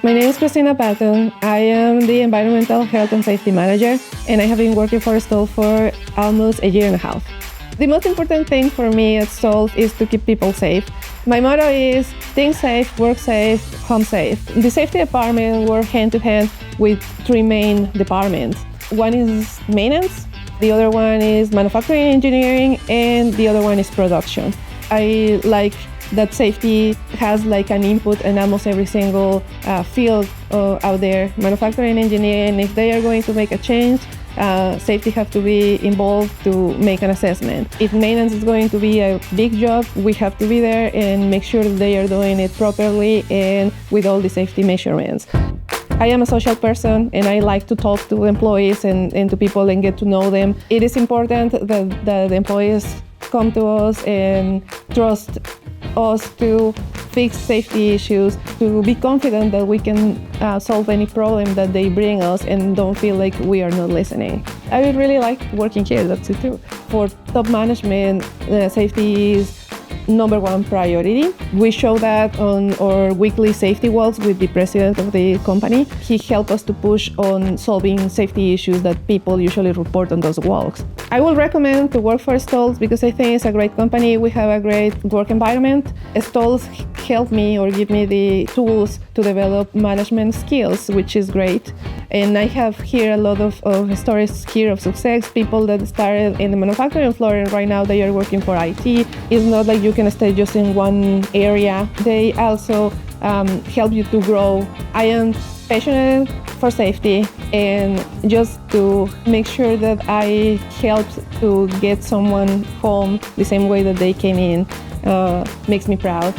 My name is Cristina Patton. I am the Environmental Health and Safety Manager, and I have been working for STULZ for almost a year and a half. The most important thing for me at STULZ is to keep people safe. My motto is think safe, work safe, home safe. The safety department works hand to hand with three main departments. One is maintenance, the other one is manufacturing engineering, and the other one is production. I like that safety has like an input in almost every single field out there. Manufacturing engineering, if they are going to make a change, safety have to be involved to make an assessment. If maintenance is going to be a big job, we have to be there and make sure that they are doing it properly and with all the safety measurements. I am a social person and I like to talk to employees and to people and get to know them. It is important that the employees come to us and trust us to fix safety issues, to be confident that we can solve any problem that they bring us and don't feel like we are not listening. I would really like working here, that's it too. For top management, safety is number one priority. We show that on our weekly safety walks with the president of the company. He helped us to push on solving safety issues that people usually report on those walks. I would recommend to work for STULZ because I think it's a great company. We have a great work environment. STULZ helped me or give me the tools to develop management skills, which is great. And I have here a lot of stories here of success, people that started in the manufacturing floor and right now they are working for IT. It's not like you can stay just in one area. They also help you to grow. I am passionate for safety and just to make sure that I help to get someone home the same way that they came in makes me proud.